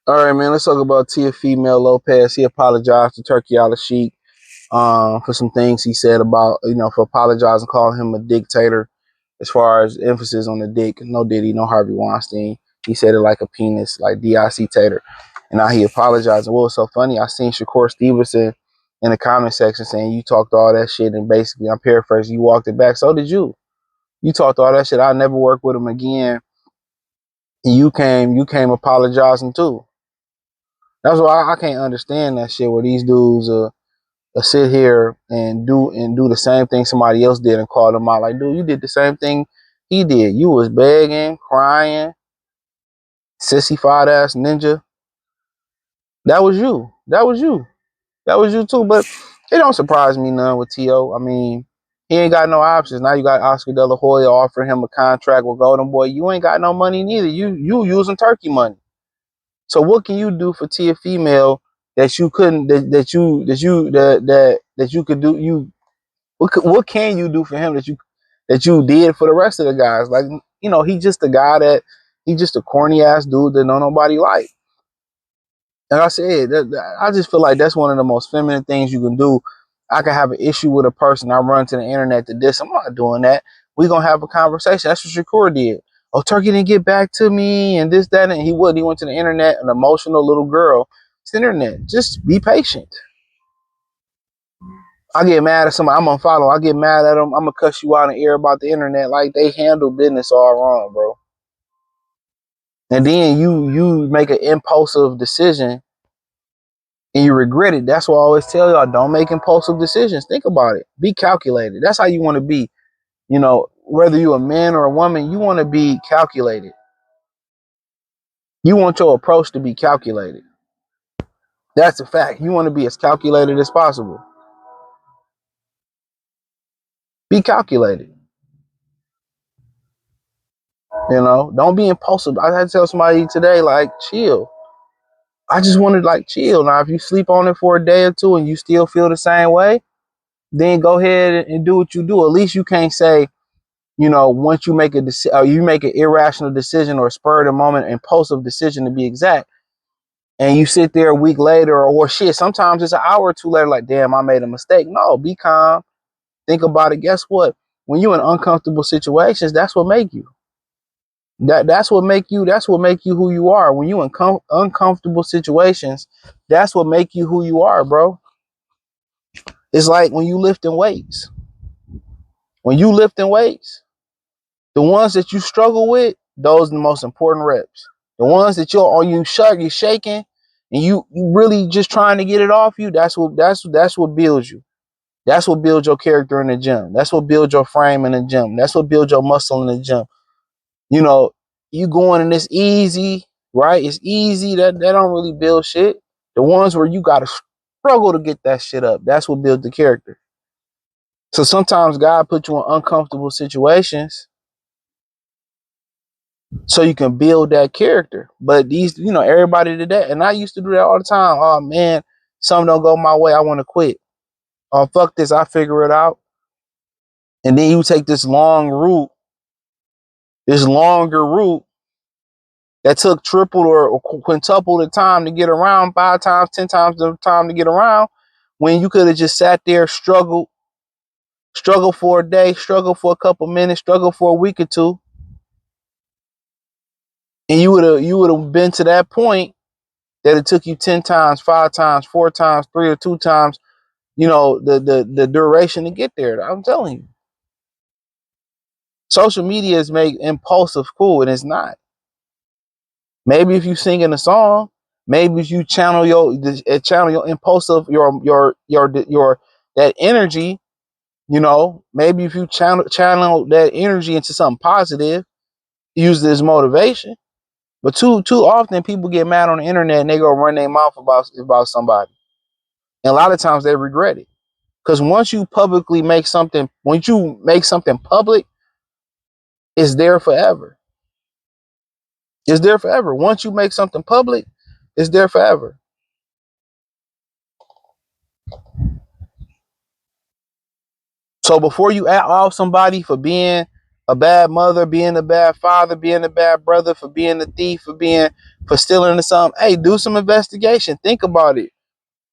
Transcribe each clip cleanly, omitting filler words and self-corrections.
All right, man. Let's talk about Teofemale Lopez. He apologized to Turki Al-Sheikh for some things he said about, for apologizing, calling him a dictator. As far as emphasis on the dick, no Diddy, no Harvey Weinstein. He said it like a penis, like D-I-C-tator. And now he apologized. And what was so funny, I seen Shakur Stevenson in the comment section saying, you talked all that shit, and basically, I'm paraphrasing, you walked it back. So did you. You talked all that shit. I'll never work with him again. And you came apologizing too. That's why I can't understand that shit where these dudes sit here and do the same thing somebody else did and call them out. Like, dude, you did the same thing he did. You was begging, crying, sissified ass ninja. That was you. That was you. That was you too. But it don't surprise me none with T.O. I mean, he ain't got no options. Now you got Oscar De La Hoya offering him a contract with Golden Boy. You ain't got no money neither. You using Turkey money. So what can you do for Teofemale that you couldn't that you could do? What can you do for him that you did for the rest of the guys? Like, he's just a guy he's just a corny ass dude that nobody like. And I said, I just feel like that's one of the most feminine things you can do. I can have an issue with a person. I run to the internet to diss. I'm not doing that. We gonna have a conversation. That's what Shakur did. Oh, Turkey didn't get back to me and this, that, and he wouldn't. He went to the internet, an emotional little girl. It's the internet. Just be patient. I get mad at somebody. I'm unfollow. I get mad at them. I'm gonna cuss you out in the air about the internet. Like, they handle business all wrong, bro. And then you make an impulsive decision and you regret it. That's why I always tell y'all, don't make impulsive decisions. Think about it. Be calculated. That's how you want to be. Whether you're a man or a woman, you want to be calculated. You want your approach to be calculated. That's a fact. You want to be as calculated as possible. Be calculated. Don't be impulsive. I had to tell somebody today, like, chill. I just wanted, like, chill. Now, if you sleep on it for a day or two and you still feel the same way, then go ahead and do what you do. At least you can't say, once you make you make an irrational decision or a spur of the moment, impulsive decision to be exact, and you sit there a week later or shit, sometimes it's an hour or two later, like, damn, I made a mistake. No, be calm. Think about it. Guess what? When you're in uncomfortable situations, that's what make you. That's what make you who you are. When you in uncomfortable situations, that's what make you who you are, bro. It's like when you lifting weights. When you lifting weights, the ones that you struggle with, those are the most important reps. The ones that you're shaking, and you really just trying to get it off you. That's what builds you. That's what builds your character in the gym. That's what builds your frame in the gym. That's what builds your muscle in the gym. You going in this easy, right? It's easy. That don't really build shit. The ones where you gotta struggle to get that shit up, that's what builds the character. So sometimes God put you in uncomfortable situations so you can build that character. But everybody did that. And I used to do that all the time. Oh man, something don't go my way, I want to quit. Oh, fuck this, I figure it out. And then you take this longer route that took triple or quintuple the time to get around, 5 times, 10 times the time to get around, when you could have just sat there, struggle for a day, struggle for a couple minutes, struggle for a week or two, and you would have been to that point that it took you 10 times, 5 times, 4 times, 3 or 2 times, the duration to get there. I'm telling you. Social media is make impulsive cool, and it's not. Maybe if you sing in a song, maybe if you channel your impulsive, your that energy, maybe if you channel that energy into something positive, use it as motivation. But too often people get mad on the internet and they go run their mouth about somebody. And a lot of times they regret it. Because once you make something public, it's there forever. It's there forever. Once you make something public, it's there forever. So before you out off somebody for being a bad mother, being a bad father, being a bad brother, for being a thief, for stealing or something, hey, do some investigation. Think about it.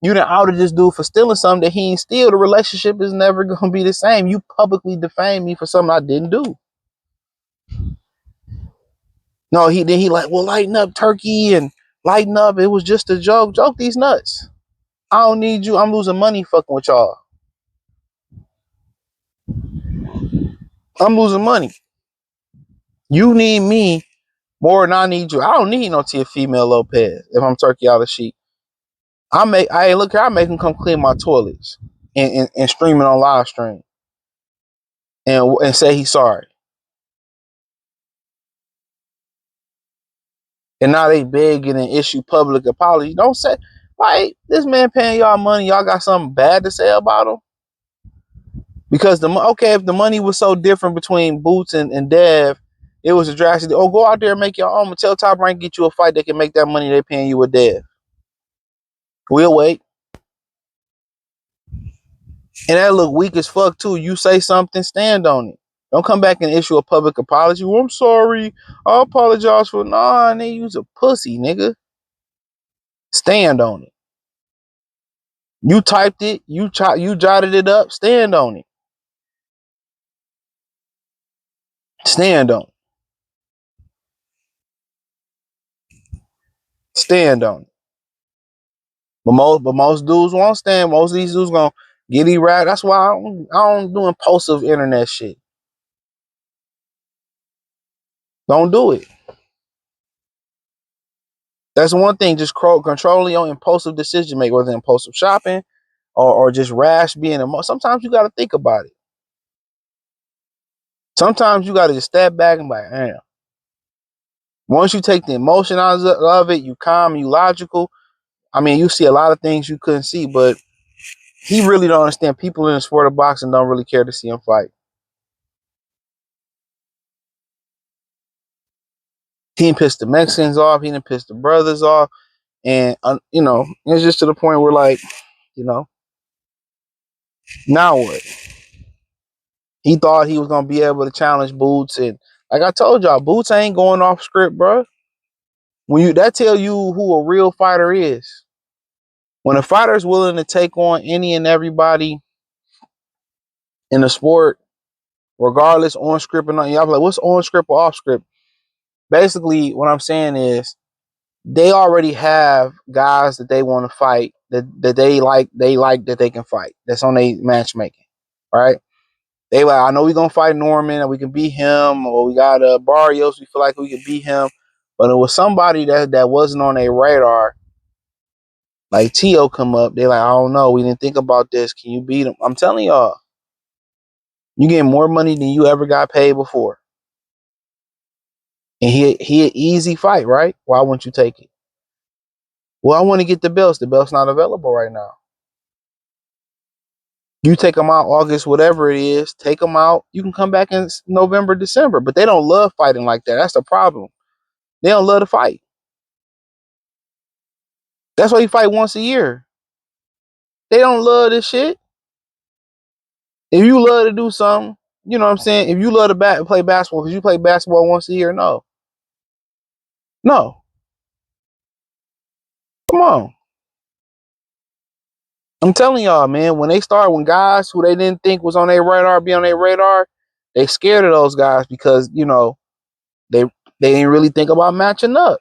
You done outed this dude for stealing something that he ain't steal. The relationship is never gonna be the same. You publicly defamed me for something I didn't do. No, he like, well, lighten up, Turkey, and lighten up. It was just a joke. Joke these nuts. I don't need you. I'm losing money fucking with y'all. I'm losing money. You need me more than I need you. I don't need no Teofemale Lopez if I'm Turkey Al-Sheikh. I make him come clean my toilets and stream it on live stream and say he's sorry. And now they begging and issue public apology. Don't say, like, this man paying y'all money, y'all got something bad to say about him? Because if the money was so different between Boots and Dev, it was a drastic. Oh, go out there and make your own. And tell Top Rank get you a fight that can make that money they paying you with Dev. We'll wait. And that look weak as fuck too. You say something, stand on it. Don't come back and issue a public apology. Well, I'm sorry. I apologize for nah. They use a pussy, nigga. Stand on it. You typed it. You jotted it up. Stand on it. Stand on it. Stand on it. But most dudes won't stand. Most of these dudes gonna get erratic. That's why I don't do impulsive internet shit. Don't do it. That's one thing. Just control your impulsive decision making, whether impulsive shopping or just rash being sometimes you got to think about it. Sometimes you got to just step back and be like, damn. Once you take the emotion out of it, you calm, you logical. I mean, you see a lot of things you couldn't see, but he really don't understand. People in the sport of boxing don't really care to see him fight. He didn't piss the Mexicans off. He didn't piss the brothers off. And, it's just to the point where, like, now what? He thought he was going to be able to challenge Boots. And like I told y'all, Boots ain't going off script, bro. That tell you who a real fighter is. When a fighter is willing to take on any and everybody in the sport, regardless on script or not, y'all be like, what's on script or off script? Basically, what I'm saying is they already have guys that they want to fight that they like that they can fight. That's on their matchmaking, right? They like, I know we're gonna fight Norman and we can beat him, or we got Barrios, we feel like we can beat him. But it was somebody that wasn't on their radar. Like Teo come up, they like, I don't know, we didn't think about this. Can you beat him? I'm telling y'all, you get more money than you ever got paid before. And he an easy fight, right? Why wouldn't you take it? Well, I want to get the belts. The belt's not available right now. You take them out August, whatever it is, take them out. You can come back in November, December. But they don't love fighting like that. That's the problem. They don't love to fight. That's why you fight once a year. They don't love this shit. If you love to do something, you know what I'm saying? If you love to play basketball, because you play basketball once a year, no. No. Come on. I'm telling y'all, man, when guys who they didn't think was on their radar be on their radar, they scared of those guys because, they didn't really think about matching up.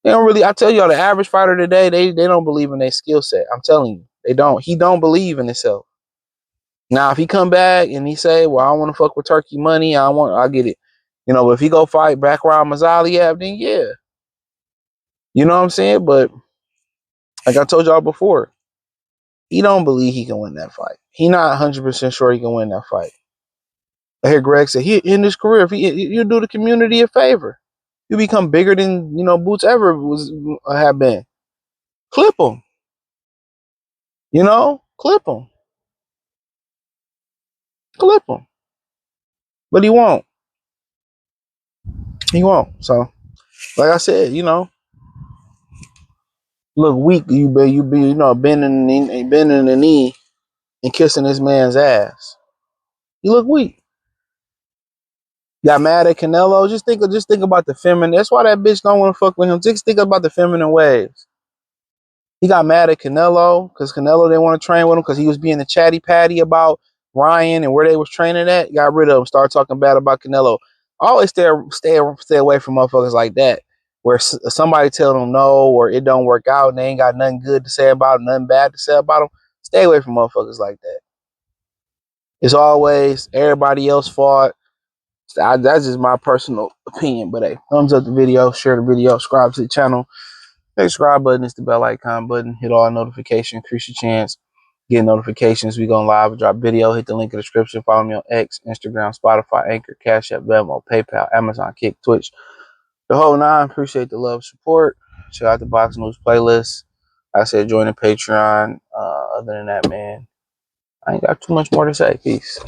They don't really, I tell y'all, the average fighter today, they don't believe in their skill set. I'm telling you, they don't. He don't believe in himself. Now, if he come back and he say, well, I don't want to fuck with Turkey money, I get it. But if he go fight back around Mazaliyev, then yeah. You know what I'm saying? But like I told y'all before, he don't believe he can win that fight. He not 100% sure he can win that fight. I hear Greg say, he in his career, if you do the community a favor, you become bigger than, Boots ever have been. Clip him. Clip him. Clip him. But he won't. He won't. So, like I said, look weak. You be, bending the knee. and kissing this man's ass. You look weak. Got mad at Canelo. Just think about the feminine. That's why that bitch don't want to fuck with him. Just think about the feminine ways. He got mad at Canelo because Canelo didn't want to train with him because he was being a chatty patty about Ryan and where they was training at. Got rid of him. Started talking bad about Canelo. Always stay away from motherfuckers like that, where somebody tell them no or it don't work out and they ain't got nothing good to say about them, nothing bad to say about them. Stay away from motherfuckers like that. It's always everybody else's fault. That's just my personal opinion. But hey, thumbs up the video, share the video, subscribe to the channel. The subscribe button is the bell icon button. Hit all notifications, increase your chance. Get notifications. We going live, drop video. Hit the link in the description. Follow me on X, Instagram, Spotify, Anchor, Cash App, Venmo, PayPal, Amazon, Kick, Twitch. The whole nine. Appreciate the love, support. Check out the Box News playlist. Like I said, join the Patreon. Other than that, man, I ain't got too much more to say. Peace.